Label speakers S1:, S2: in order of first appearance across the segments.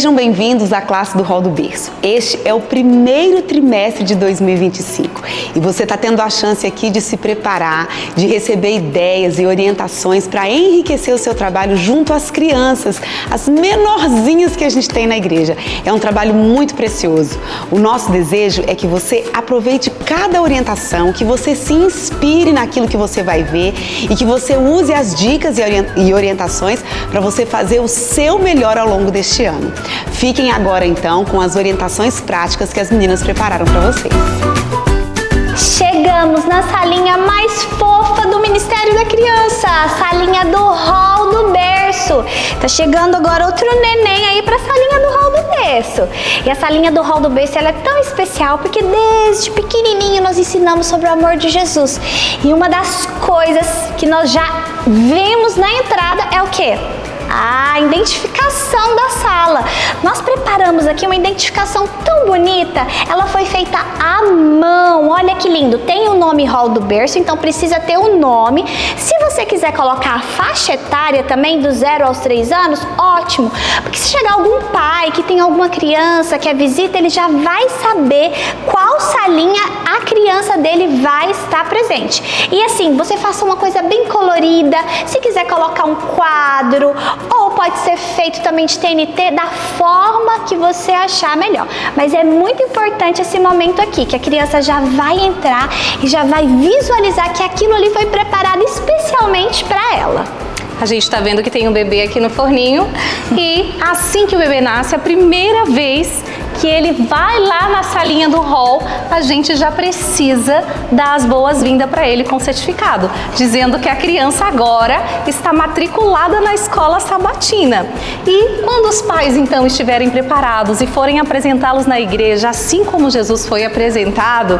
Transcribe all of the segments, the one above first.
S1: Sejam bem-vindos à classe do Hall do Berço. Este é o primeiro trimestre de 2025 e você está tendo a chance aqui de se preparar, de receber ideias e orientações para enriquecer o seu trabalho junto às crianças, as menorzinhas que a gente tem na igreja. É um trabalho muito precioso. O nosso desejo é que você aproveite cada orientação, que você se inspire naquilo que você vai ver e que você use as dicas e orientações para você fazer o seu melhor ao longo deste ano. Fiquem agora então com as orientações práticas que as meninas prepararam para vocês.
S2: Chegamos na salinha mais fofa do Ministério da Criança, a salinha do Hall do Berço. Tá chegando agora outro neném aí pra salinha do Hall do Berço. E a salinha do Hall do Berço, ela é tão especial porque desde pequenininho nós ensinamos sobre o amor de Jesus. E uma das coisas que nós já vemos na entrada é o quê? A identificação da sala. Nós preparamos aqui uma identificação tão bonita, ela foi feita à mão, olha que lindo, tem o nome Hall do Berço, então precisa ter o nome. Se você quiser colocar a faixa etária também, do 0 aos 3 anos, ótimo, porque se chegar algum pai que tem alguma criança que é visita, ele já vai saber qual salinha a criança dele vai estar presente. E assim, você faça uma coisa bem colorida, se quiser colocar um quadro, ou pode ser feito também de TNT, da forma que você achar melhor. Mas é muito importante esse momento aqui, que a criança já vai entrar e já vai visualizar que aquilo ali foi preparado especialmente para ela.
S3: A gente está vendo que tem um bebê aqui no forninho e assim que o bebê nasce, a primeira vez que ele vai lá na salinha do hall, a gente já precisa dar as boas-vindas para ele com certificado, dizendo que a criança agora está matriculada na escola sabatina. E quando os pais então estiverem preparados e forem apresentá-los na igreja, assim como Jesus foi apresentado,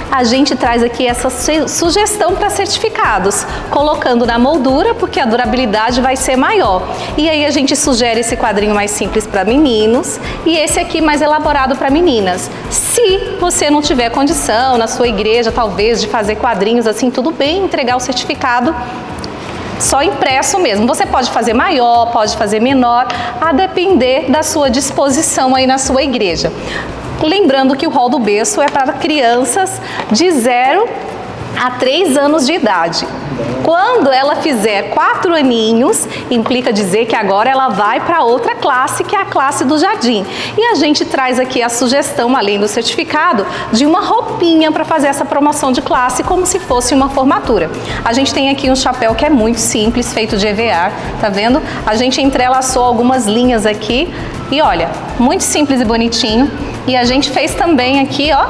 S3: a gente traz aqui essa sugestão para certificados, colocando na moldura, porque a durabilidade vai ser maior. E aí a gente sugere esse quadrinho mais simples para meninos e esse aqui mais elaborado para meninas. Se você não tiver condição na sua igreja, talvez, de fazer quadrinhos assim, tudo bem, entregar o certificado só impresso mesmo. Você pode fazer maior, pode fazer menor, a depender da sua disposição aí na sua igreja. Lembrando que o Hall do Berço é para crianças de 0 a 3 anos de idade. Quando ela fizer 4 aninhos, implica dizer que agora ela vai para outra classe, que é a classe do jardim. E a gente traz aqui a sugestão, além do certificado, de uma roupinha para fazer essa promoção de classe, como se fosse uma formatura. A gente tem aqui um chapéu que é muito simples, feito de EVA, tá vendo? A gente entrelaçou algumas linhas aqui e olha, muito simples e bonitinho. E a gente fez também aqui, ó,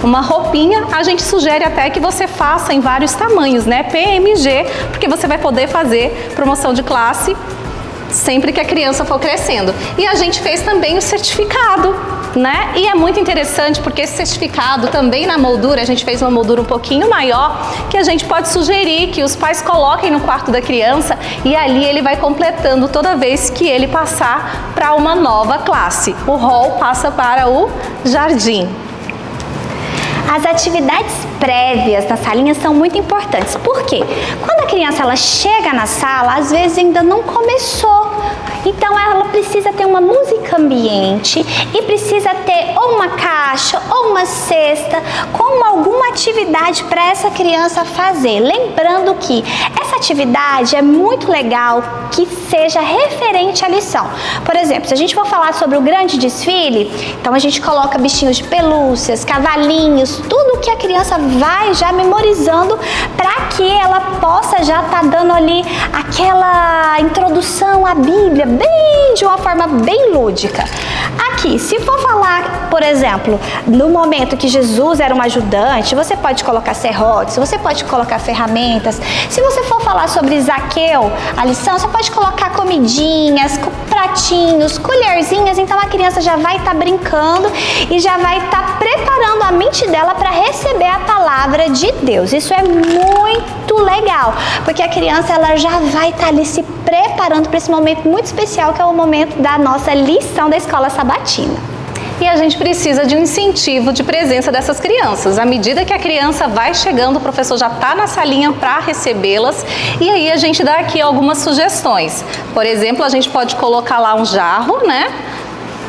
S3: uma roupinha. A gente sugere até que você faça em vários tamanhos, né? PMG, porque você vai poder fazer promoção de classe sempre que a criança for crescendo. E a gente fez também o certificado, né? E é muito interessante porque esse certificado também na moldura, a gente fez uma moldura um pouquinho maior, que a gente pode sugerir que os pais coloquem no quarto da criança e ali ele vai completando toda vez que ele passar para uma nova classe. O hall passa para o jardim.
S2: As atividades prévias na salinha são muito importantes. Por quê? Quando a criança ela chega na sala, às vezes ainda não começou. Então ela precisa ter uma música ambiente e precisa ter ou uma caixa ou uma cesta com alguma atividade para essa criança fazer. Lembrando que essa atividade é muito legal que seja referente à lição. Por exemplo, se a gente for falar sobre o grande desfile, então a gente coloca bichinhos de pelúcias, cavalinhos, tudo que a criança vai já memorizando para que ela possa já estar dando ali aquela introdução à Bíblia, de uma forma bem lúdica. Aqui, se for falar, por exemplo, no momento que Jesus era um ajudante, você pode colocar serrotes, você pode colocar ferramentas. Se você for falar sobre Zaqueu, a lição, você pode colocar comidinhas, pratinhos, colherzinhas. Então a criança já vai estar brincando e já vai estar preparando a mente dela para receber a palavra de Deus. Isso é muito legal, porque a criança ela já vai estar ali se preparando para esse momento muito especial, que é o momento da nossa lição da escola sabatina.
S3: E a gente precisa de um incentivo de presença dessas crianças. À medida que a criança vai chegando, o professor já está na salinha para recebê-las e aí a gente dá aqui algumas sugestões. Por exemplo, a gente pode colocar lá um jarro, né?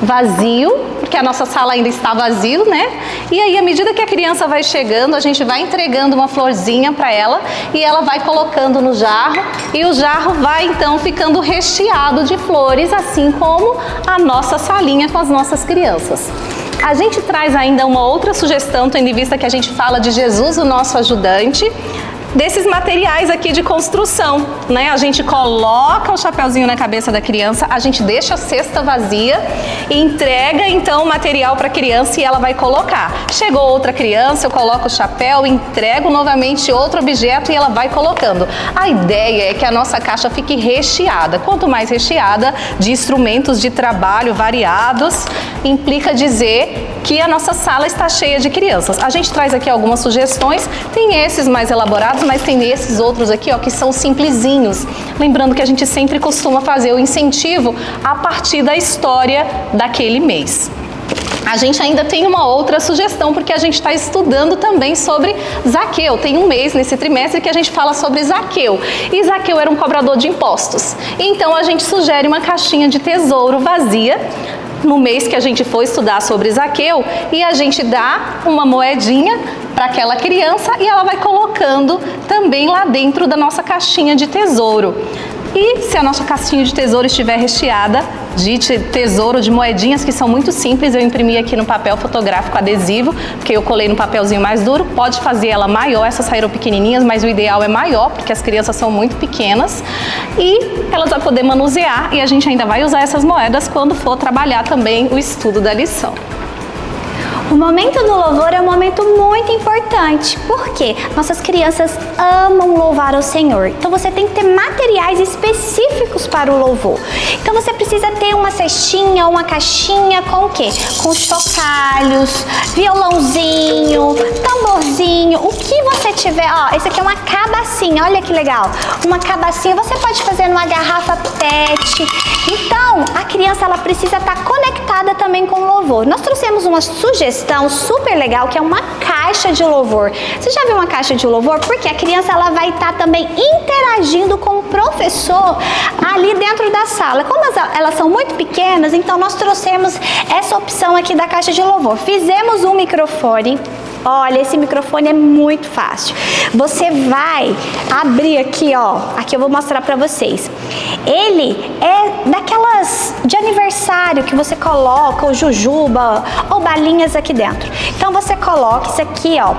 S3: vazio, porque a nossa sala ainda está vazio, né? E aí, à medida que a criança vai chegando, a gente vai entregando uma florzinha para ela e ela vai colocando no jarro e o jarro vai então ficando recheado de flores, assim como a nossa salinha com as nossas crianças. A gente traz ainda uma outra sugestão, tendo em vista que a gente fala de Jesus, o nosso ajudante, desses materiais aqui de construção, né? A gente coloca o chapeuzinho na cabeça da criança, a gente deixa a cesta vazia e entrega então o material para a criança e ela vai colocar. Chegou outra criança, eu coloco o chapéu, entrego novamente outro objeto e ela vai colocando. A ideia é que a nossa caixa fique recheada. Quanto mais recheada de instrumentos de trabalho variados, implica dizer que a nossa sala está cheia de crianças. A gente traz aqui algumas sugestões, tem esses mais elaborados, mas tem esses outros aqui, ó, que são simplesinhos. Lembrando que a gente sempre costuma fazer o incentivo a partir da história daquele mês. A gente ainda tem uma outra sugestão, porque a gente está estudando também sobre Zaqueu. Tem um mês nesse trimestre que a gente fala sobre Zaqueu. E Zaqueu era um cobrador de impostos. Então a gente sugere uma caixinha de tesouro vazia, no mês que a gente for estudar sobre Zaqueu, e a gente dá uma moedinha para aquela criança e ela vai colocando também lá dentro da nossa caixinha de tesouro. E se a nossa caixinha de tesouro estiver recheada de tesouro, de moedinhas que são muito simples, eu imprimi aqui no papel fotográfico adesivo, porque eu colei no papelzinho mais duro, pode fazer ela maior, essas saíram pequenininhas, mas o ideal é maior, porque as crianças são muito pequenas, e elas vão poder manusear, e a gente ainda vai usar essas moedas quando for trabalhar também o estudo da lição.
S2: O momento do louvor é um momento muito importante, porque nossas crianças amam louvar ao Senhor. Então você tem que ter materiais específicos para o louvor. Então você precisa ter uma cestinha, uma caixinha com o quê? Com chocalhos, violãozinho, tamborzinho, o que você tiver. Ó, esse aqui é uma cabacinha, olha que legal. Uma cabacinha você pode fazer numa garrafa PET. Então a criança ela precisa estar conectada também com o louvor. Nós trouxemos uma sugestão super legal, que é uma caixa de louvor. Você já viu uma caixa de louvor? Porque a criança ela vai estar também interagindo com o professor ali dentro da sala. Como elas são muito pequenas, então nós trouxemos essa opção aqui da caixa de louvor. Fizemos um microfone. Olha, esse microfone é muito fácil. Você vai abrir aqui, ó. Aqui eu vou mostrar pra vocês. Ele é daquelas de aniversário que você coloca o jujuba ou balinhas aqui dentro. Então você coloca isso aqui, ó.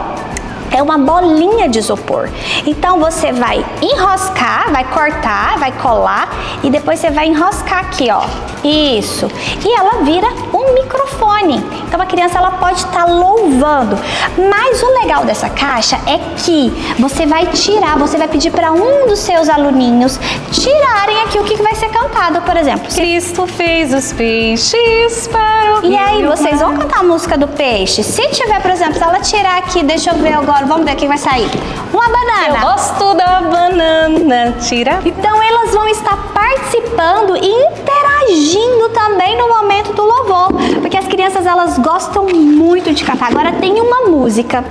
S2: É uma bolinha de isopor. Então você vai enroscar, vai cortar, vai colar e depois você vai enroscar aqui, ó. Isso. E ela vira um microfone. Então a criança ela pode estar louvando. Mas o legal dessa caixa é que você vai tirar, você vai pedir para um dos seus aluninhos tirarem aqui o que vai ser cantado, por exemplo.
S3: Cristo fez os peixes para o
S2: E aí, vocês vão cantar a música do peixe? Se tiver, por exemplo, se ela tirar aqui, deixa eu ver agora, vamos ver o que vai sair. Uma banana.
S3: Eu gosto da banana, tira.
S2: Então elas vão estar participando e interagindo também no momento do louvor, porque as crianças elas gostam muito de cantar. Agora tem uma música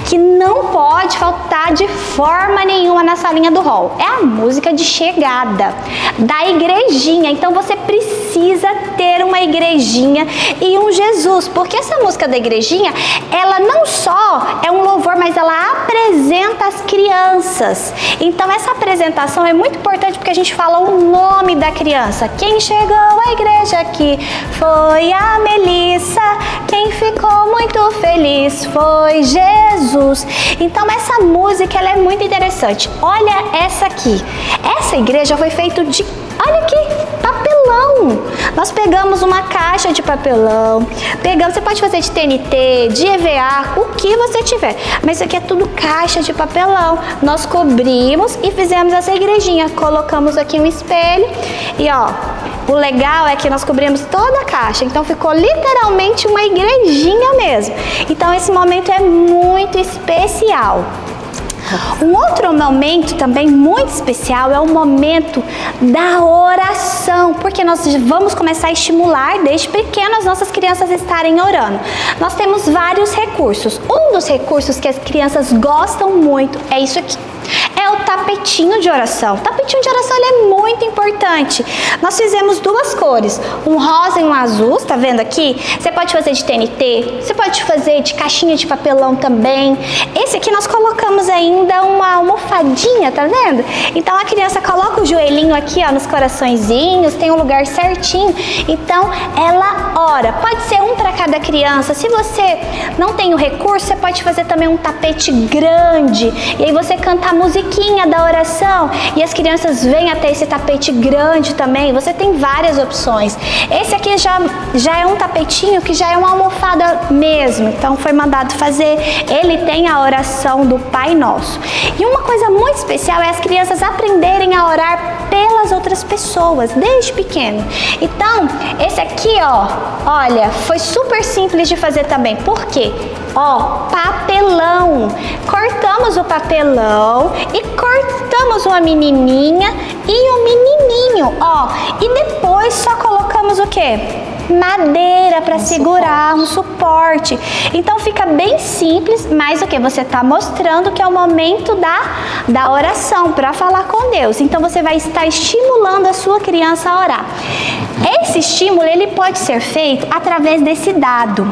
S2: que não pode faltar de forma nenhuma na salinha do hall. É a música de chegada da igrejinha. Então você precisa ter uma igrejinha e um Jesus, porque essa música da igrejinha, ela não só é um louvor, mas ela apresenta as crianças. Então essa apresentação é muito importante porque a gente fala o nome da criança. Quem chegou à igreja aqui foi a Melissa. Quem ficou muito feliz foi Jesus. Então essa música ela é muito interessante. Olha essa aqui. Essa igreja foi feita de, olha aqui, papelão. Nós pegamos uma caixa de papelão, você pode fazer de TNT, de EVA, o que você tiver. Mas isso aqui é tudo caixa de papelão. Nós cobrimos e fizemos essa igrejinha. Colocamos aqui um espelho e ó, o legal é que nós cobrimos toda a caixa. Então ficou literalmente uma igrejinha mesmo. Então esse momento é muito especial. Um outro momento também muito especial é o momento da oração, porque nós vamos começar a estimular desde pequeno as nossas crianças estarem orando. Nós temos vários recursos. Um dos recursos que as crianças gostam muito é isso aqui. É o tapete tapetinho de oração. O tapetinho de oração ele é muito importante. Nós fizemos duas cores, um rosa e um azul, tá vendo aqui? Você pode fazer de TNT, você pode fazer de caixinha de papelão também. Esse aqui nós colocamos ainda uma almofadinha, tá vendo? Então a criança coloca o joelhinho aqui, ó, nos coraçõezinhos, tem um lugar certinho. Então ela ora. Pode ser um para cada criança. Se você não tem o recurso, você pode fazer também um tapete grande. E aí você canta a musiquinha da oração e as crianças vêm até esse tapete grande também. Você tem várias opções. Esse aqui já é um tapetinho que já é uma almofada mesmo. Então foi mandado fazer. Ele tem a oração do Pai Nosso. E uma coisa muito especial é as crianças aprenderem a orar pelas outras pessoas desde pequeno. Então, esse aqui, ó, olha, foi super simples de fazer também. Por quê? Ó, papelão. Cortamos o papelão e cortamos uma menininha e um menininho, ó. E depois só colocamos o quê? Madeira para segurar, um suporte. Então fica bem simples, mas o que? Você está mostrando que é o momento da oração, para falar com Deus. Então você vai estar estimulando a sua criança a orar. Esse estímulo, ele pode ser feito através desse dado.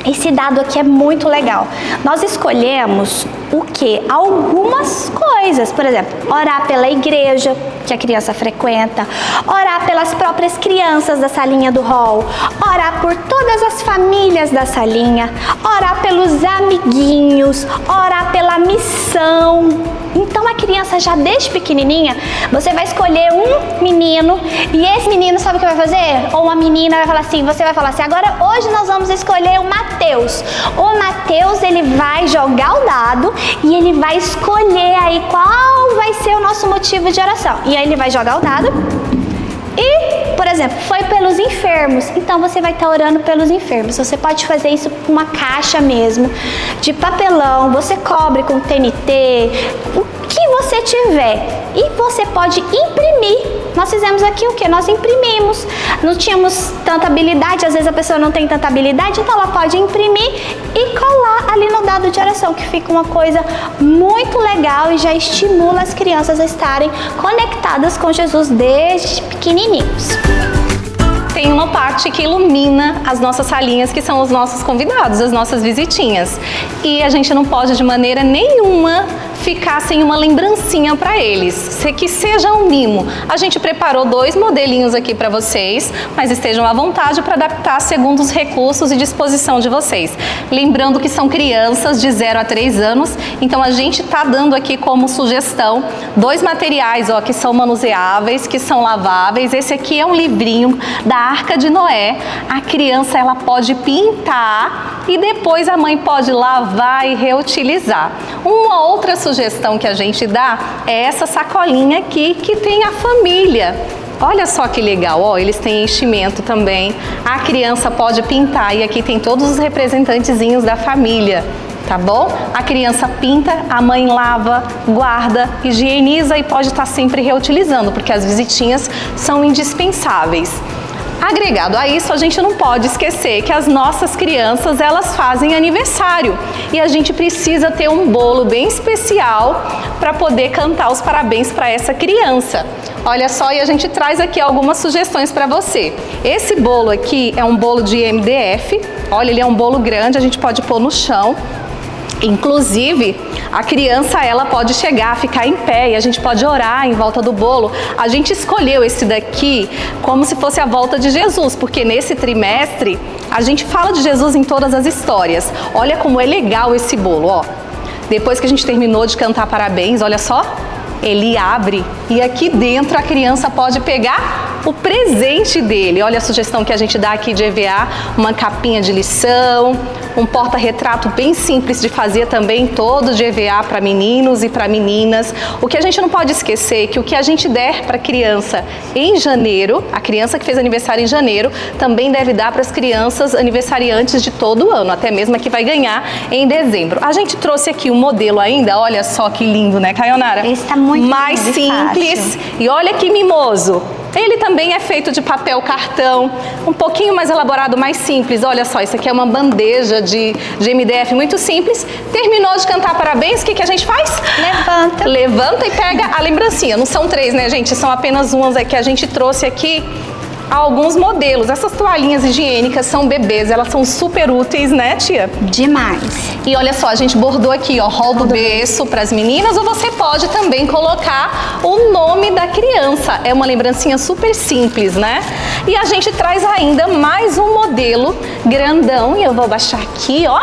S2: Esse dado aqui é muito legal. Nós escolhemos o que? Algumas coisas. Por exemplo, orar pela igreja que a criança frequenta, orar pelas próprias crianças da salinha do hall, orar por todas as famílias da salinha, orar pelos amiguinhos, orar pela missão. Então a criança já desde pequenininha, você vai escolher um menino e esse menino sabe o que vai fazer? Ou uma menina vai falar assim, você vai falar assim, agora hoje nós vamos escolher o Mateus. O Mateus, ele vai jogar o dado e ele vai escolher aí qual vai ser o nosso motivo de oração. E aí ele vai jogar o dado e, por exemplo, foi pelos enfermos. Então você vai estar orando pelos enfermos. Você pode fazer isso com uma caixa mesmo, de papelão, você cobre com TNT, o que você tiver. E você pode imprimir. Nós fizemos aqui o que? Nós imprimimos. Não tínhamos tanta habilidade, às vezes a pessoa não tem tanta habilidade, então ela pode imprimir e colar ali no dado de oração, que fica uma coisa muito legal e já estimula as crianças a estarem conectadas com Jesus desde pequenininhos.
S3: Tem uma parte que ilumina as nossas salinhas, que são os nossos convidados, as nossas visitinhas. E a gente não pode de maneira nenhuma ficar sem uma lembrancinha para eles, que seja um mimo. A gente preparou 2 modelinhos aqui para vocês, mas estejam à vontade para adaptar segundo os recursos e disposição de vocês. Lembrando que são crianças de 0 a 3 anos, então a gente está dando aqui como sugestão 2 materiais, ó, que são manuseáveis, que são laváveis. Esse aqui é um livrinho da Arca de Noé. A criança, ela pode pintar e depois a mãe pode lavar e reutilizar. Uma outra sugestão que a gente dá é essa sacolinha aqui que tem a família. Olha só que legal, ó, eles têm enchimento também. A criança pode pintar e aqui tem todos os representantezinhos da família. Tá bom? A criança pinta, a mãe lava, guarda, higieniza e pode estar sempre reutilizando, porque as visitinhas são indispensáveis. Agregado a isso, a gente não pode esquecer que as nossas crianças, elas fazem aniversário e a gente precisa ter um bolo bem especial para poder cantar os parabéns para essa criança. Olha só, e a gente traz aqui algumas sugestões para você. Esse bolo aqui é um bolo de MDF, olha, ele é um bolo grande, a gente pode pôr no chão. Inclusive, a criança, ela pode chegar, ficar em pé e a gente pode orar em volta do bolo. A gente escolheu esse daqui como se fosse a volta de Jesus, porque nesse trimestre a gente fala de Jesus em todas as histórias. Olha como é legal esse bolo, ó. Depois que a gente terminou de cantar parabéns, olha só, ele abre e aqui dentro a criança pode pegar o presente dele. Olha a sugestão que a gente dá aqui de EVA, uma capinha de lição, um porta-retrato bem simples de fazer também, todo de EVA para meninos e para meninas. O que a gente não pode esquecer é que o que a gente der para a criança em janeiro, a criança que fez aniversário em janeiro, também deve dar para as crianças aniversariantes de todo o ano, até mesmo a que vai ganhar em dezembro. A gente trouxe aqui um modelo ainda, olha só que lindo, né, Caionara?
S2: Esse tá muito
S3: mais
S2: lindo,
S3: simples.
S2: fácil.
S3: E olha que mimoso. Ele também é feito de papel cartão, um pouquinho mais elaborado, mais simples. Olha só, isso aqui é uma bandeja de MDF muito simples. Terminou de cantar parabéns, o que a gente faz?
S2: Levanta.
S3: Levanta e pega a lembrancinha. Não são 3, né, gente? São apenas umas que a gente trouxe aqui. Alguns modelos. Essas toalhinhas higiênicas são bebês, elas são super úteis, né, tia?
S2: Demais.
S3: E olha só, a gente bordou aqui, ó, rol do berço para as meninas, ou você pode também colocar o nome da criança. É uma lembrancinha super simples, né? E a gente traz ainda mais um modelo grandão, e eu vou baixar aqui, ó.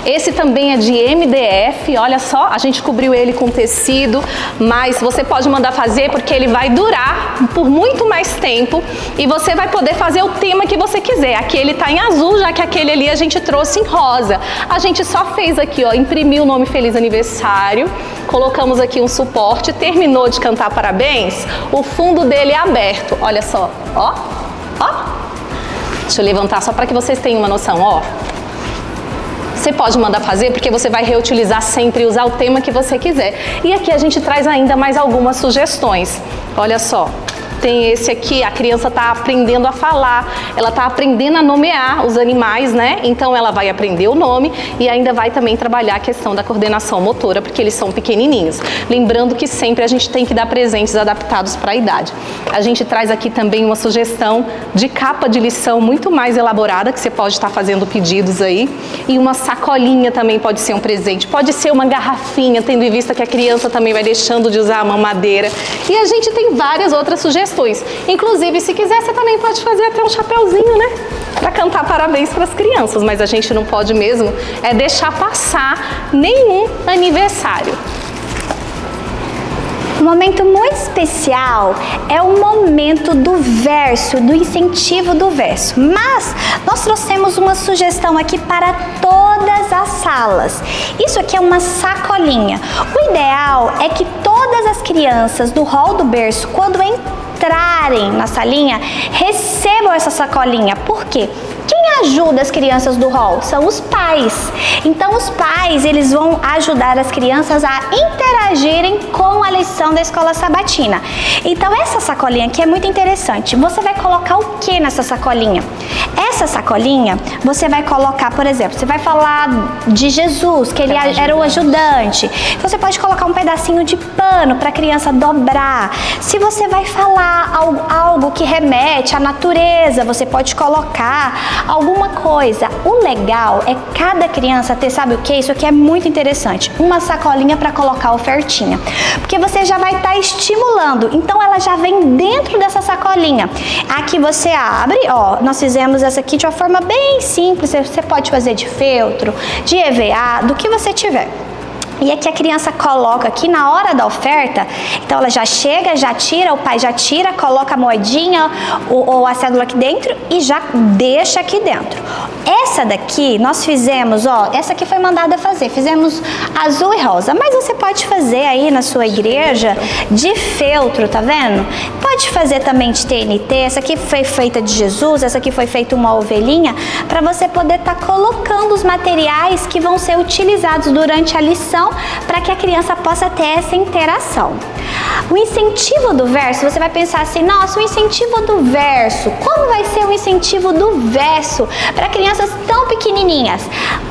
S3: Esse também é de MDF, olha só, a gente cobriu ele com tecido, mas você pode mandar fazer porque ele vai durar por muito mais tempo e você vai poder fazer o tema que você quiser. Aqui ele tá em azul, já que aquele ali a gente trouxe em rosa. A gente só fez aqui, ó, imprimiu o nome Feliz Aniversário, colocamos aqui um suporte, terminou de cantar parabéns, o fundo dele é aberto, olha só, ó, ó. Deixa eu levantar só para que vocês tenham uma noção, ó. Você pode mandar fazer porque você vai reutilizar sempre e usar o tema que você quiser. E aqui a gente traz ainda mais algumas sugestões. Olha só. Tem esse aqui, a criança está aprendendo a falar, ela está aprendendo a nomear os animais, né? Então ela vai aprender o nome e ainda vai também trabalhar a questão da coordenação motora, porque eles são pequenininhos. Lembrando que sempre a gente tem que dar presentes adaptados para a idade. A gente traz aqui também uma sugestão de capa de lição muito mais elaborada, que você pode estar fazendo pedidos aí. E uma sacolinha também pode ser um presente, pode ser uma garrafinha, tendo em vista que a criança também vai deixando de usar a mamadeira. E a gente tem várias outras sugestões. Inclusive, se quiser, você também pode fazer até um chapeuzinho, né? Para cantar parabéns para as crianças, mas a gente não pode mesmo deixar passar nenhum aniversário.
S2: Um momento muito especial é o momento do verso, do incentivo do verso. Mas nós trouxemos uma sugestão aqui para todas as salas. Isso aqui é uma sacolinha. O ideal é que todas as crianças do hall do berço, quando entrarem na salinha, recebam essa sacolinha. Por quê? Quem ajuda as crianças do hall? São os pais. Então os pais, eles vão ajudar as crianças a interagirem com a lição da escola sabatina. Então essa sacolinha aqui é muito interessante. Você vai colocar o que nessa sacolinha? Essa sacolinha, você vai colocar, por exemplo, você vai falar de Jesus, que ele era o ajudante. Você pode colocar um pedacinho de pano para a criança dobrar. Se você vai falar algo que remete à natureza, você pode colocar alguma coisa. O legal é cada criança ter, sabe o que? Isso aqui é muito interessante. Uma sacolinha para colocar ofertinha. Porque você já vai estar estimulando. Então ela já vem dentro dessa sacolinha. Aqui você abre, ó, nós fizemos essa aqui de uma forma bem simples. Você pode fazer de feltro, de EVA, do que você tiver. E aqui a criança coloca aqui na hora da oferta, então ela já chega, já tira, o pai já tira, coloca a moedinha ou a cédula aqui dentro e já deixa aqui dentro. Essa daqui nós fizemos, ó, essa aqui foi mandada fazer, fizemos azul e rosa, mas você pode fazer aí na sua igreja de feltro, tá vendo? Pode fazer também de TNT, essa aqui foi feita de Jesus, essa aqui foi feita uma ovelhinha, para você poder estar colocando os materiais que vão ser utilizados durante a lição, para que a criança possa ter essa interação. O incentivo do verso, você vai pensar assim, nossa, o incentivo do verso, como vai ser o incentivo do verso para crianças tão pequenininhas?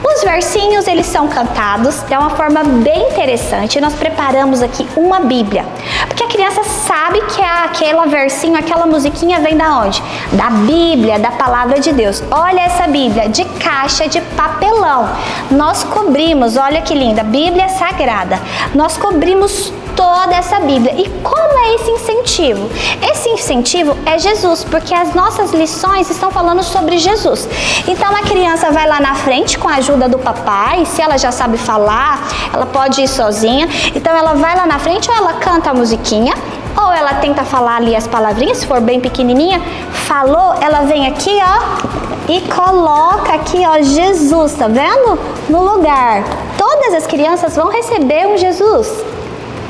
S2: Os versinhos, eles são cantados, é uma forma bem interessante. Nós preparamos aqui uma Bíblia, porque a criança sabe que aquele versinho, aquela musiquinha vem da onde? Da Bíblia, da Palavra de Deus. Olha essa Bíblia, de caixa de papelão. Nós cobrimos, olha que linda, Bíblia Sagrada. Nós cobrimos toda essa Bíblia. E como é esse incentivo? Esse incentivo é Jesus, porque as nossas lições estão falando sobre Jesus. Então a criança vai lá na frente com a ajuda do papai, se ela já sabe falar, ela pode ir sozinha. Então ela vai lá na frente, ou ela canta a musiquinha, ou ela tenta falar ali as palavrinhas, se for bem pequenininha. Falou, ela vem aqui, ó, e coloca aqui, ó, Jesus, tá vendo? No lugar. Todas as crianças vão receber um Jesus.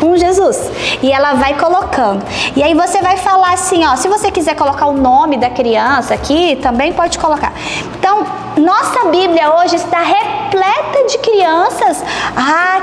S2: Um Jesus. E ela vai colocando. E aí você vai falar assim, ó, se você quiser colocar o nome da criança aqui, também pode colocar. Então, nossa Bíblia hoje está repleta de crianças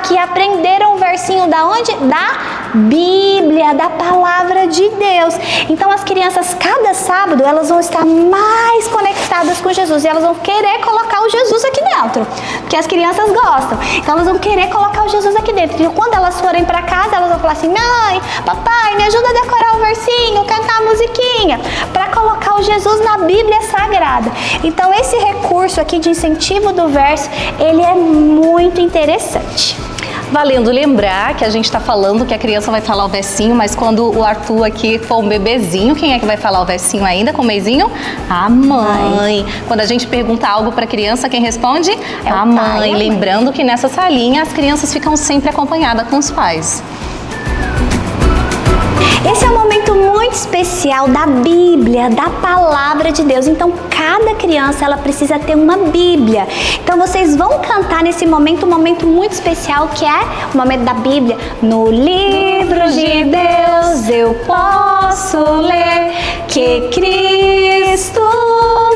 S2: que aprenderam o versinho da onde? Da Bíblia, da Palavra de Deus. Então as crianças, cada sábado, elas vão estar mais conectadas com Jesus e elas vão querer colocar o Jesus aqui dentro, porque as crianças gostam. Então elas vão querer colocar o Jesus aqui dentro. E quando elas forem para casa, elas vão falar assim: mãe, papai, me ajuda a decorar o versinho, cantar a musiquinha, para colocar o Jesus na Bíblia Sagrada. Então esse recurso aqui de incentivo do verso, ele é muito interessante.
S3: Valendo lembrar que a gente está falando que a criança vai falar o versinho, mas quando o Arthur aqui for um bebezinho, quem é que vai falar o versinho ainda com o meizinho? A mãe. Quando a gente pergunta algo para a criança, quem responde?
S2: É
S3: a mãe. Lembrando que nessa salinha as crianças ficam sempre acompanhadas com os pais.
S2: Esse é um momento muito especial da Bíblia, da Palavra de Deus. Então, cada criança, ela precisa ter uma Bíblia. Então, vocês vão cantar nesse momento, um momento muito especial, que é o momento da Bíblia. No livro de Deus eu posso ler que Cristo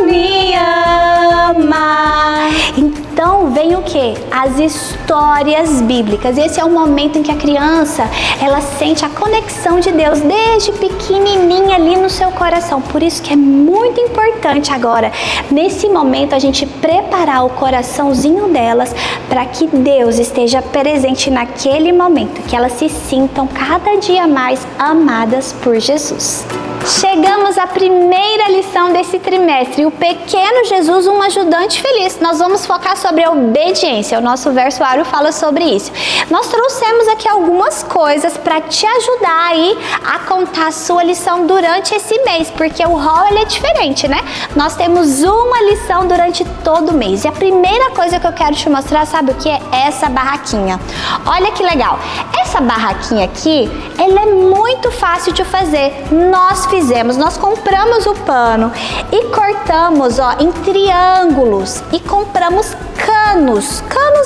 S2: me ama. Então, vem o quê? As histórias bíblicas. Esse é o momento em que a criança, ela sente a conexão de Deus desde pequenininha ali no seu coração. Por isso que é muito importante agora, nesse momento, a gente preparar o coraçãozinho delas para que Deus esteja presente naquele momento, que elas se sintam cada dia mais amadas por Jesus. Chegamos à primeira lição desse trimestre, o pequeno Jesus, um ajudante feliz. Nós vamos focar sobre a obediência. O nosso versuário fala sobre isso. Nós trouxemos aqui algumas coisas para te ajudar aí a contar a sua lição durante esse mês, porque o rol ele é diferente, né? Nós temos uma lição durante todo o mês. E a primeira coisa que eu quero te mostrar, sabe o que é? Essa barraquinha. Olha que legal. Essa barraquinha aqui, ela é muito fácil de fazer. Nós compramos o pano e cortamos, ó, em triângulos e compramos canos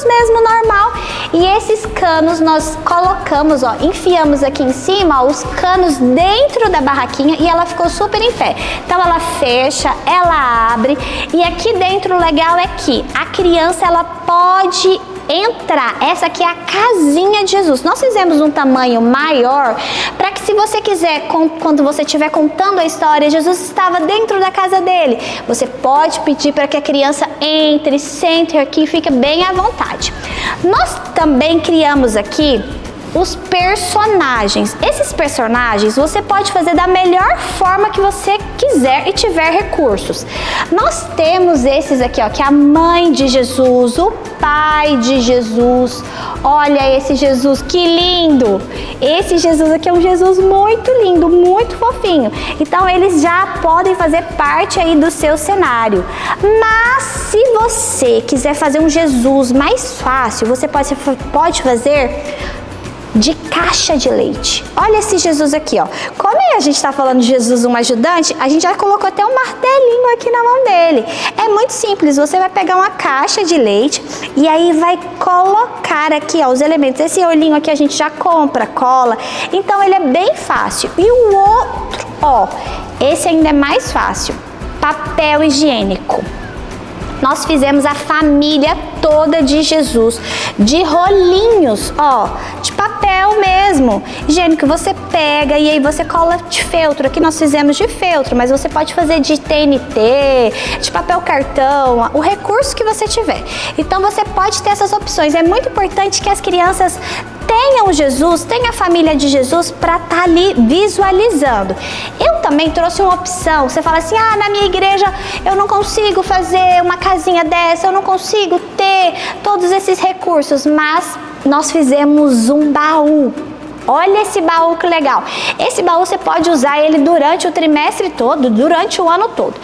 S2: mesmo normal, e esses canos nós colocamos, ó, enfiamos aqui em cima, ó, os canos dentro da barraquinha e ela ficou super em pé. Então ela fecha, ela abre, e aqui dentro o legal é que a criança ela pode entrar. Essa aqui é a casinha de Jesus. Nós fizemos um tamanho maior para que, se você quiser, quando você estiver contando a história, Jesus estava dentro da casa dele, você pode pedir para que a criança entre, sente aqui e fique bem à vontade. Nós também criamos aqui os personagens. Esses personagens você pode fazer da melhor forma que você quiser e tiver recursos. Nós temos esses aqui, ó, que é a mãe de Jesus, o pai de Jesus. Olha esse Jesus, que lindo! Esse Jesus aqui é um Jesus muito lindo, muito fofinho. Então eles já podem fazer parte aí do seu cenário. Mas se você quiser fazer um Jesus mais fácil, você pode fazer de caixa de leite. Olha esse Jesus aqui, ó. Como a gente está falando de Jesus, um ajudante, a gente já colocou até um martelinho aqui na mão dele. É muito simples, você vai pegar uma caixa de leite e aí vai colocar aqui, ó, os elementos. Esse olhinho aqui a gente já compra, cola. Então ele é bem fácil. E o outro, ó, esse ainda é mais fácil. Papel higiênico. Nós fizemos a família toda de Jesus, de rolinhos, ó, de papel mesmo, higiênico. Você pega e aí você cola de feltro. Aqui nós fizemos de feltro, mas você pode fazer de TNT, de papel cartão, o recurso que você tiver. Então você pode ter essas opções. É muito importante que as crianças tenham Jesus, tenha a família de Jesus para estar ali visualizando. Eu também trouxe uma opção. Você fala assim: ah, na minha igreja eu não consigo fazer uma casinha dessa, eu não consigo ter todos esses recursos, mas nós fizemos um baú. Olha esse baú que legal. Esse baú você pode usar ele durante o trimestre todo, durante o ano todo.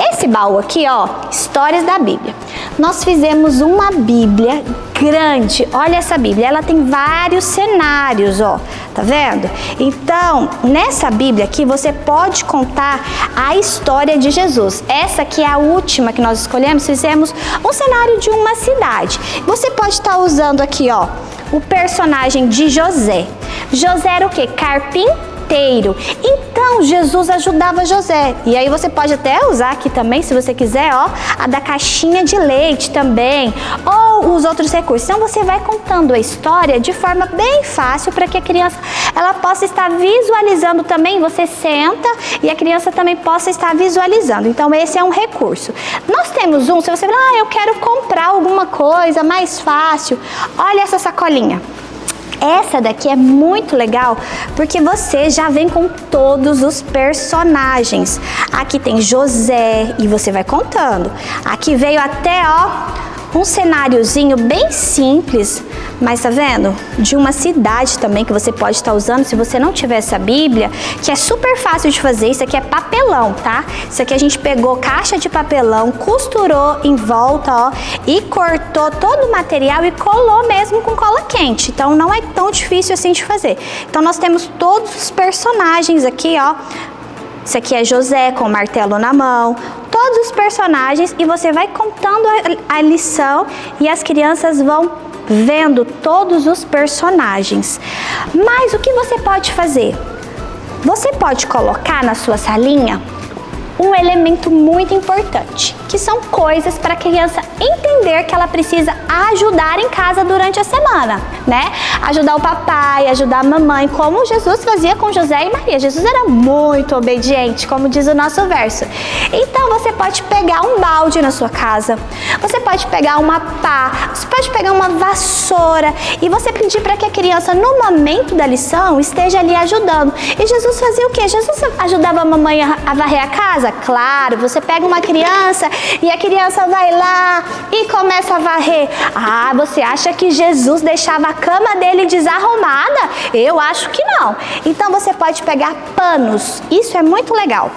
S2: Esse baú aqui, ó, histórias da Bíblia. Nós fizemos uma Bíblia grande. Olha essa Bíblia, ela tem vários cenários, ó. Tá vendo? Então, nessa Bíblia aqui você pode contar a história de Jesus. Essa aqui é a última que nós escolhemos, fizemos um cenário de uma cidade. Você pode estar usando aqui, ó, o personagem de José. José era o quê? Carpinteiro. Então, Jesus ajudava José. E aí você pode até usar aqui também, se você quiser, ó, a da caixinha de leite também. Ou os outros recursos. Então você vai contando a história de forma bem fácil para que a criança ela possa estar visualizando também. Você senta e a criança também possa estar visualizando. Então esse é um recurso. Nós temos se você falar, eu quero comprar alguma coisa mais fácil, olha essa sacolinha. Essa daqui é muito legal porque você já vem com todos os personagens. Aqui tem José e você vai contando. Aqui veio até, um cenáriozinho bem simples, mas tá vendo? De uma cidade também que você pode estar usando se você não tiver essa Bíblia, que é super fácil de fazer. Isso aqui é papelão, tá? Isso aqui a gente pegou caixa de papelão, costurou em volta, e cortou todo o material e colou mesmo com cola quente. Então não é tão difícil assim de fazer. Então nós temos todos os personagens aqui, Isso aqui é José com o martelo na mão, todos os personagens, e você vai contando a lição e as crianças vão vendo todos os personagens. Mas o que você pode fazer? Você pode colocar na sua salinha um elemento muito importante, que são coisas para a criança entender que ela precisa ajudar em casa durante a semana, né? Ajudar o papai, ajudar a mamãe, como Jesus fazia com José e Maria. Jesus era muito obediente, como diz o nosso verso. Então você pode pegar um balde na sua casa, você pode pegar uma pá, você pode pegar uma vassoura e você pedir para que a criança, no momento da lição, esteja ali ajudando. E Jesus fazia o quê? Jesus ajudava a mamãe a varrer a casa? Claro, você pega uma criança e a criança vai lá e começa a varrer. Você acha que Jesus deixava a cama dele desarrumada? Eu acho que não. Então você pode pegar panos, isso é muito legal.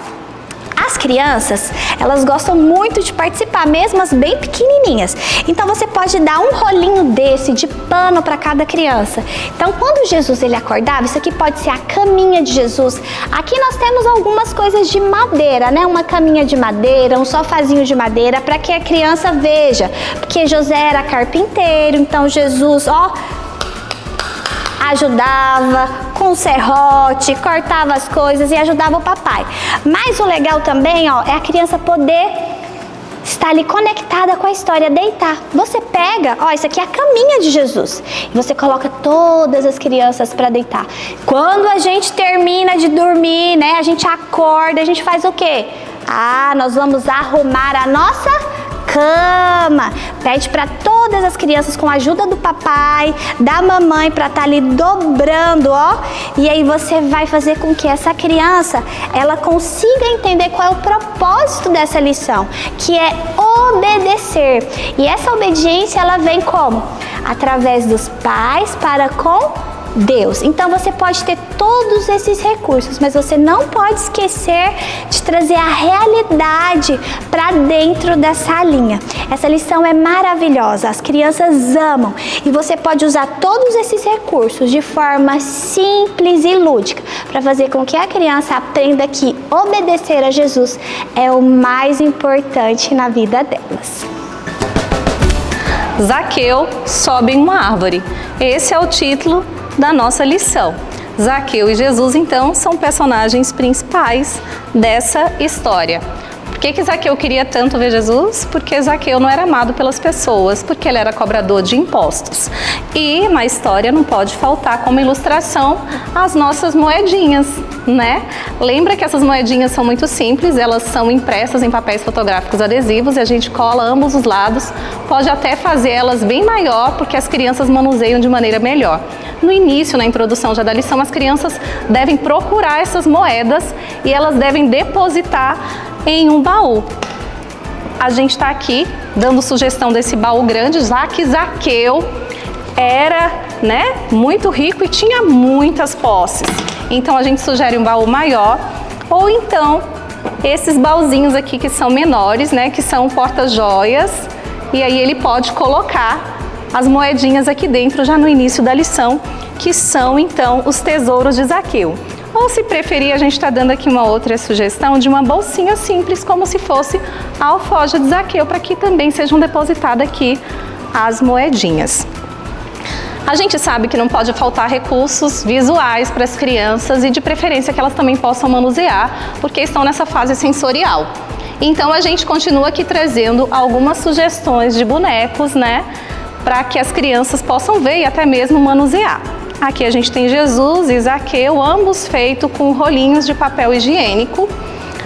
S2: As crianças, elas gostam muito de participar, mesmo as bem pequenininhas. Então você pode dar um rolinho desse de pano para cada criança. Então quando Jesus ele acordava, isso aqui pode ser a caminha de Jesus. Aqui nós temos algumas coisas de madeira, né? Uma caminha de madeira, um sofazinho de madeira para que a criança veja. Porque José era carpinteiro, então Jesus, ajudava com serrote, cortava as coisas e ajudava o papai. Mas o legal também, é a criança poder estar ali conectada com a história, deitar. Você pega, isso aqui é a caminha de Jesus, e você coloca todas as crianças para deitar. Quando a gente termina de dormir, né, a gente acorda, a gente faz o quê? Nós vamos arrumar a nossa cama. Pede para todas as crianças, com a ajuda do papai, da mamãe, para estar ali dobrando, e aí você vai fazer com que essa criança ela consiga entender qual é o propósito dessa lição, que é obedecer. E essa obediência ela vem como? Através dos pais para com Deus. Então você pode ter todos esses recursos, mas você não pode esquecer de trazer a realidade para dentro dessa linha. Essa lição é maravilhosa, as crianças amam, e você pode usar todos esses recursos de forma simples e lúdica para fazer com que a criança aprenda que obedecer a Jesus é o mais importante na vida delas.
S3: Zaqueu sobe em uma árvore. Esse é o título da nossa lição. Zaqueu e Jesus, então, são personagens principais dessa história. Por que Zaqueu queria tanto ver Jesus? Porque Zaqueu não era amado pelas pessoas, porque ele era cobrador de impostos. E na história não pode faltar como ilustração as nossas moedinhas, né? Lembra que essas moedinhas são muito simples, elas são impressas em papéis fotográficos adesivos e a gente cola ambos os lados. Pode até fazer elas bem maior, porque as crianças manuseiam de maneira melhor. No início, na introdução já da lição, as crianças devem procurar essas moedas e elas devem depositar em um baú. A gente está aqui dando sugestão desse baú grande, já que Zaqueu era, muito rico e tinha muitas posses. Então a gente sugere um baú maior, ou então esses baúzinhos aqui que são menores, que são porta-joias, e aí ele pode colocar as moedinhas aqui dentro já no início da lição, que são então os tesouros de Zaqueu. Ou se preferir, a gente está dando aqui uma outra sugestão de uma bolsinha simples, como se fosse a alforja de Zaqueu, para que também sejam depositadas aqui as moedinhas. A gente sabe que não pode faltar recursos visuais para as crianças e de preferência que elas também possam manusear, porque estão nessa fase sensorial. Então a gente continua aqui trazendo algumas sugestões de bonecos, para que as crianças possam ver e até mesmo manusear. Aqui a gente tem Jesus e Zaqueu, ambos feitos com rolinhos de papel higiênico.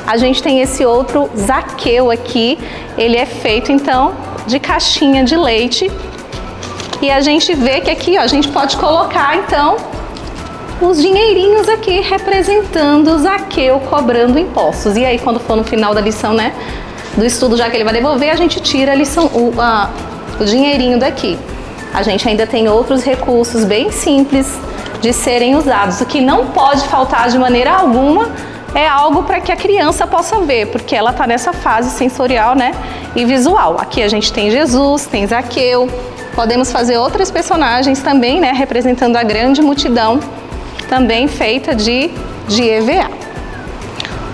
S3: A gente tem esse outro Zaqueu aqui, ele é feito então de caixinha de leite. E a gente vê que aqui, ó, a gente pode colocar então os dinheirinhos aqui representando Zaqueu cobrando impostos. E aí quando for no final da lição, né, do estudo, já que ele vai devolver, a gente tira a lição, o dinheirinho daqui. A gente ainda tem outros recursos bem simples de serem usados. O que não pode faltar de maneira alguma é algo para que a criança possa ver, porque ela está nessa fase sensorial, né, e visual. Aqui a gente tem Jesus, tem Zaqueu, podemos fazer outras personagens também, né, representando a grande multidão, também feita de EVA.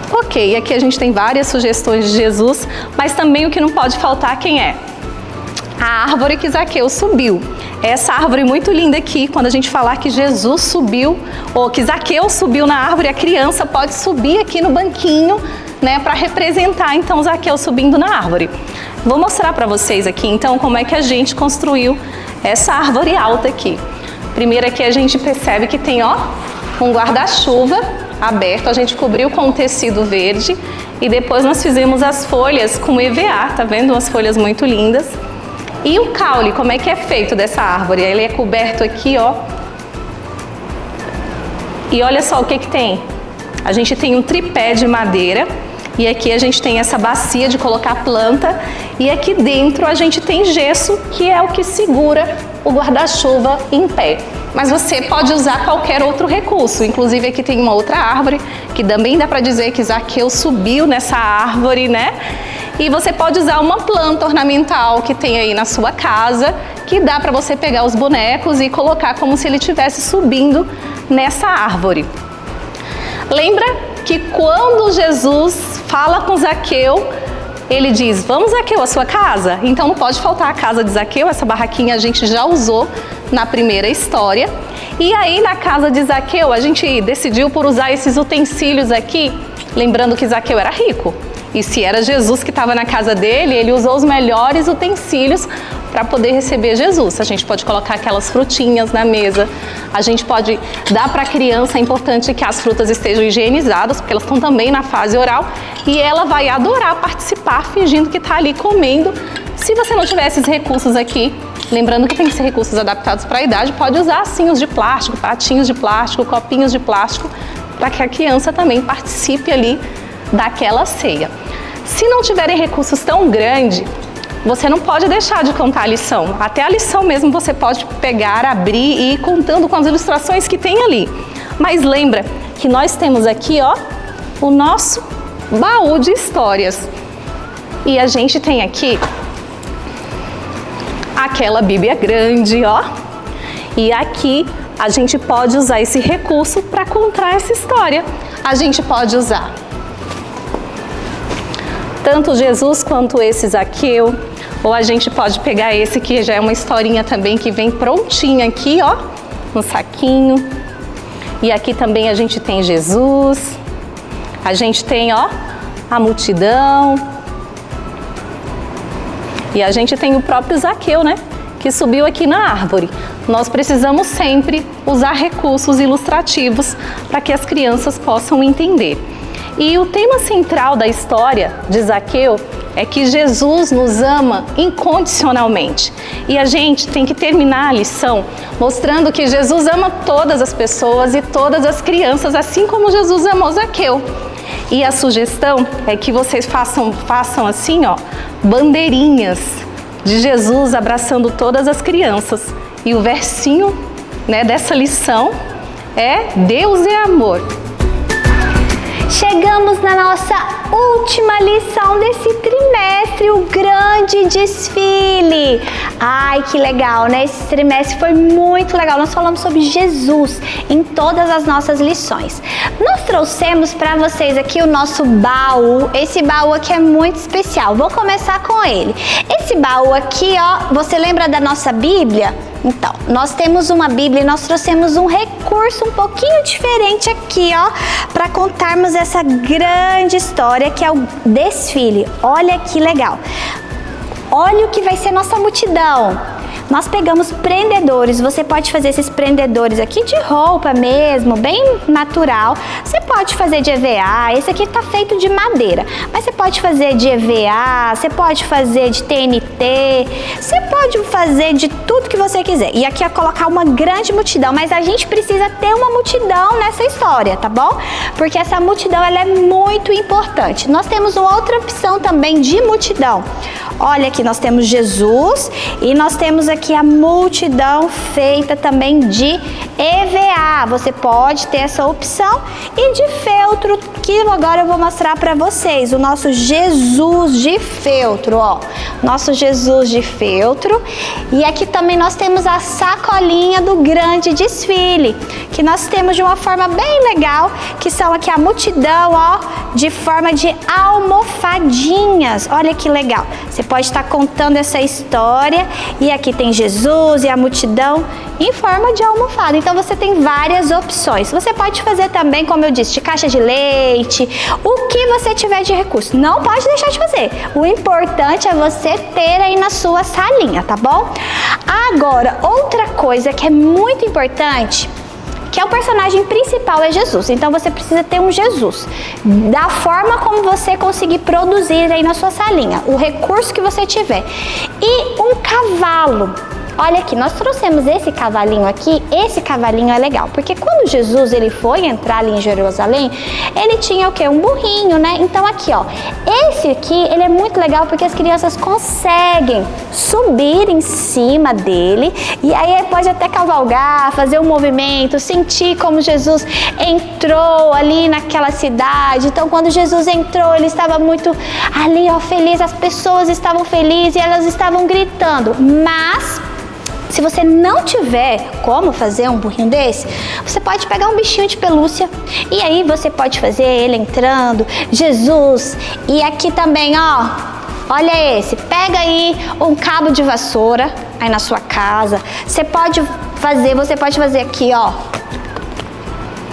S3: Ok, aqui a gente tem várias sugestões de Jesus, mas também o que não pode faltar, quem é? A árvore que Zaqueu subiu. Essa árvore muito linda aqui, quando a gente falar que Jesus subiu, ou que Zaqueu subiu na árvore, a criança pode subir aqui no banquinho, né, para representar então Zaqueu subindo na árvore. Vou mostrar para vocês aqui então como é que a gente construiu essa árvore alta aqui. Primeiro aqui a gente percebe que tem, ó, um guarda-chuva aberto, a gente cobriu com um tecido verde e depois nós fizemos as folhas com EVA, tá vendo? Umas folhas muito lindas. E o caule, como é que é feito dessa árvore? Ele é coberto aqui, ó. E olha só o que que tem. A gente tem um tripé de madeira e aqui a gente tem essa bacia de colocar planta e aqui dentro a gente tem gesso, que é o que segura o guarda-chuva em pé. Mas você pode usar qualquer outro recurso. Inclusive aqui tem uma outra árvore que também dá para dizer que Zaqueu subiu nessa árvore, né? E você pode usar uma planta ornamental que tem aí na sua casa, que dá para você pegar os bonecos e colocar como se ele estivesse subindo nessa árvore. Lembra que quando Jesus fala com Zaqueu, ele diz, vamos Zaqueu, a sua casa? Então não pode faltar a casa de Zaqueu, essa barraquinha a gente já usou na primeira história. E aí na casa de Zaqueu a gente decidiu por usar esses utensílios aqui, lembrando que Zaqueu era rico. E se era Jesus que estava na casa dele, ele usou os melhores utensílios para poder receber Jesus. A gente pode colocar aquelas frutinhas na mesa, a gente pode dar para a criança, é importante que as frutas estejam higienizadas, porque elas estão também na fase oral, e ela vai adorar participar, fingindo que está ali comendo. Se você não tiver esses recursos aqui, lembrando que tem que ser recursos adaptados para a idade, pode usar assim os de plástico, pratinhos de plástico, copinhos de plástico, para que a criança também participe ali daquela ceia. Se não tiverem recursos tão grandes, você não pode deixar de contar a lição. Até a lição mesmo você pode pegar, abrir e ir contando com as ilustrações que tem ali. Mas lembra que nós temos aqui, ó, o nosso baú de histórias. E a gente tem aqui aquela Bíblia grande, ó. E aqui a gente pode usar esse recurso para contar essa história. A gente pode usar tanto Jesus quanto esse Zaqueu, ou a gente pode pegar esse que já é uma historinha também que vem prontinha aqui, ó, no saquinho. E aqui também a gente tem Jesus, a gente tem, ó, a multidão. E a gente tem o próprio Zaqueu, né, que subiu aqui na árvore. Nós precisamos sempre usar recursos ilustrativos para que as crianças possam entender. E o tema central da história de Zaqueu é que Jesus nos ama incondicionalmente. E a gente tem que terminar a lição mostrando que Jesus ama todas as pessoas e todas as crianças, assim como Jesus amou Zaqueu. E a sugestão é que vocês façam assim, ó, bandeirinhas de Jesus abraçando todas as crianças. E o versinho, né, dessa lição é Deus é amor.
S2: Chegamos na nossa última lição desse trimestre, o grande desfile. Ai, que legal, né? Esse trimestre foi muito legal. Nós falamos sobre Jesus em todas as nossas lições. Nós trouxemos para vocês aqui o nosso baú. Esse baú aqui é muito especial. Vou começar com ele. Esse baú aqui, ó, você lembra da nossa Bíblia? Então, nós temos uma Bíblia e nós trouxemos um recurso um pouquinho diferente aqui, ó, para contarmos essa grande história que é o desfile. Olha que legal. Olha o que vai ser nossa multidão. nós pegamos prendedores. Você pode fazer esses prendedores aqui de roupa mesmo, bem natural. Você pode fazer de EVA, esse aqui tá feito de madeira, mas você pode fazer de EVA, você pode fazer de TNT, você pode fazer de tudo que você quiser. E aqui é colocar uma grande multidão, mas a gente precisa ter uma multidão nessa história, tá bom? Porque essa multidão, ela é muito importante. Nós temos uma outra opção também de multidão. Olha aqui, nós temos Jesus e nós temos aqui a multidão feita também de EVA. Você pode ter essa opção e de feltro, que agora eu vou mostrar para vocês. O nosso Jesus de feltro, ó. Nosso Jesus de feltro. E aqui também nós temos a sacolinha do grande desfile, que nós temos de uma forma bem legal, que são aqui a multidão, ó, de forma de almofadinhas. Olha que legal. Você pode estar contando essa história e aqui tem Jesus e a multidão em forma de almofada. Então você tem várias opções. Você pode fazer também, como eu disse, de caixa de leite, o que você tiver de recurso. Não pode deixar de fazer. O importante é você ter aí na sua salinha, tá bom? Agora, outra coisa que é muito importante, que é o personagem principal, é Jesus. Então você precisa ter um Jesus, da forma como você conseguir produzir aí na sua salinha, o recurso que você tiver. E um cavalo. Olha aqui, nós trouxemos esse cavalinho aqui. Esse cavalinho é legal, porque quando Jesus ele foi entrar ali em Jerusalém, ele tinha o quê? Um burrinho, né? Então aqui, ó, esse aqui, ele é muito legal porque as crianças conseguem subir em cima dele e aí pode até cavalgar, fazer um movimento, sentir como Jesus entrou ali naquela cidade. Então quando Jesus entrou, ele estava muito ali, ó, feliz, as pessoas estavam felizes e elas estavam gritando. Mas se você não tiver como fazer um burrinho desse, você pode pegar um bichinho de pelúcia e aí você pode fazer ele entrando, Jesus. E aqui também, ó, olha esse, pega aí um cabo de vassoura aí na sua casa. Você pode fazer aqui, ó,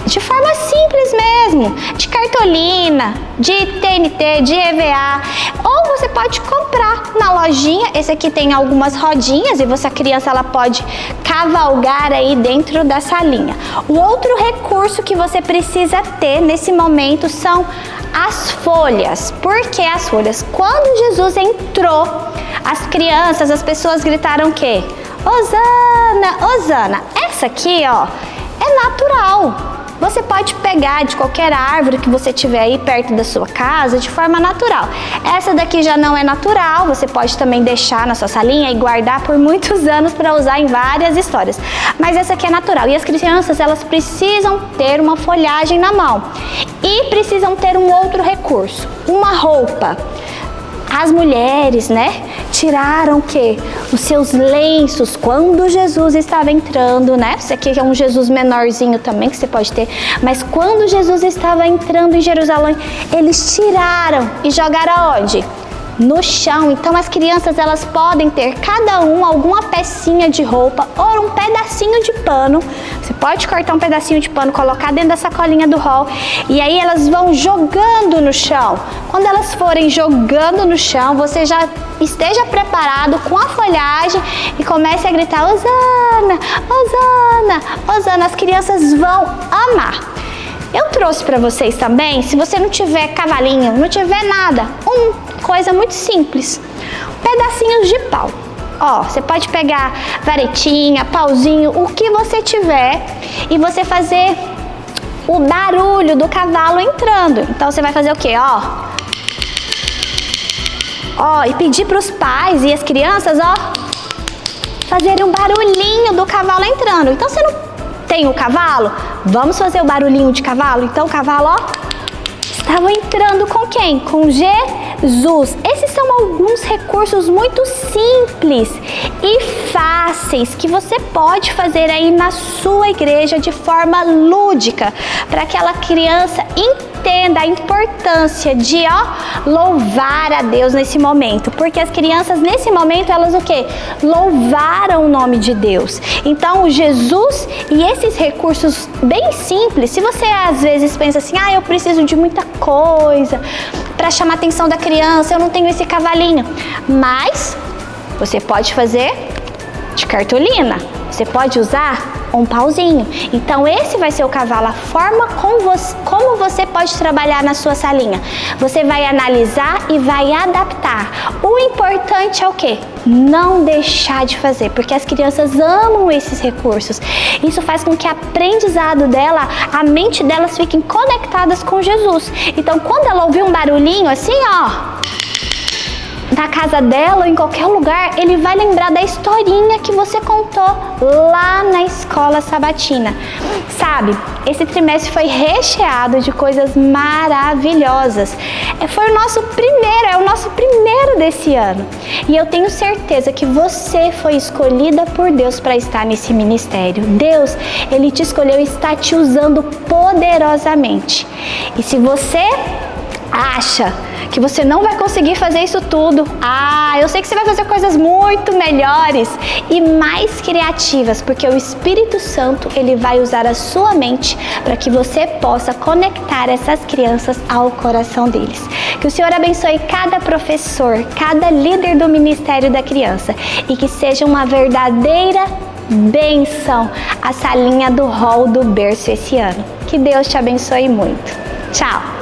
S2: de forma simples mesmo, de cartolina, de TNT, de EVA, ou você pode comprar na lojinha. Esse aqui tem algumas rodinhas e a criança ela pode cavalgar aí dentro da salinha. O outro recurso que você precisa ter nesse momento são as folhas. Por que as folhas? Quando Jesus entrou, as crianças, as pessoas gritaram o quê? Hosana, Hosana. Essa aqui, ó, é natural. Você pode pegar de qualquer árvore que você tiver aí perto da sua casa de forma natural. Essa daqui já não é natural, você pode também deixar na sua salinha e guardar por muitos anos para usar em várias histórias. Mas essa aqui é natural e as crianças elas precisam ter uma folhagem na mão e precisam ter um outro recurso, uma roupa. As mulheres, né, tiraram o quê? Os seus lenços quando Jesus estava entrando, né? Isso aqui é um Jesus menorzinho também que você pode ter. Mas quando Jesus estava entrando em Jerusalém, eles tiraram e jogaram aonde? No chão. Então as crianças elas podem ter cada um alguma pecinha de roupa ou um pedacinho de pano. Você pode cortar um pedacinho de pano, colocar dentro da sacolinha do hall e aí elas vão jogando no chão. Quando elas forem jogando no chão, você já esteja preparado com a folhagem e comece a gritar Hosana, Hosana, Hosana. As crianças vão amar. Eu trouxe para vocês também, se você não tiver cavalinho, não tiver nada, uma coisa muito simples, pedacinhos de pau. Ó, você pode pegar varetinha, pauzinho, o que você tiver e você fazer o barulho do cavalo entrando. Então você vai fazer o quê? Ó, e pedir para os pais e as crianças, ó, fazerem um barulhinho do cavalo entrando. Então você não tem o cavalo? Vamos fazer o barulhinho de cavalo? Então o cavalo, ó, estava entrando com quem? Com Jesus. Esses são alguns recursos muito simples e fáceis que você pode fazer aí na sua igreja de forma lúdica, para que aquela criança entenda a importância de louvar a Deus nesse momento, porque as crianças nesse momento elas o quê? Louvaram o nome de Deus. Então o Jesus e esses recursos bem simples, se você às vezes pensa assim, eu preciso de muita coisa para chamar a atenção da criança, eu não tenho esse cavalinho, mas você pode fazer de cartolina. Você pode usar um pauzinho. Então esse vai ser o cavalo, a forma como você pode trabalhar na sua salinha. Você vai analisar e vai adaptar. O importante é o quê? Não deixar de fazer, porque as crianças amam esses recursos. Isso faz com que o aprendizado dela, a mente delas fiquem conectadas com Jesus. Então quando ela ouvir um barulhinho assim, ó, na casa dela ou em qualquer lugar, ele vai lembrar da historinha que você contou lá na escola sabatina. Sabe, esse trimestre foi recheado de coisas maravilhosas. É o nosso primeiro desse ano. E eu tenho certeza que você foi escolhida por Deus para estar nesse ministério. Deus, Ele te escolheu e está te usando poderosamente. E se você acha que você não vai conseguir fazer isso tudo, eu sei que você vai fazer coisas muito melhores e mais criativas, porque o Espírito Santo, ele vai usar a sua mente para que você possa conectar essas crianças ao coração deles. Que o Senhor abençoe cada professor, cada líder do Ministério da Criança e que seja uma verdadeira bênção a salinha do hall do berço esse ano. Que Deus te abençoe muito. Tchau!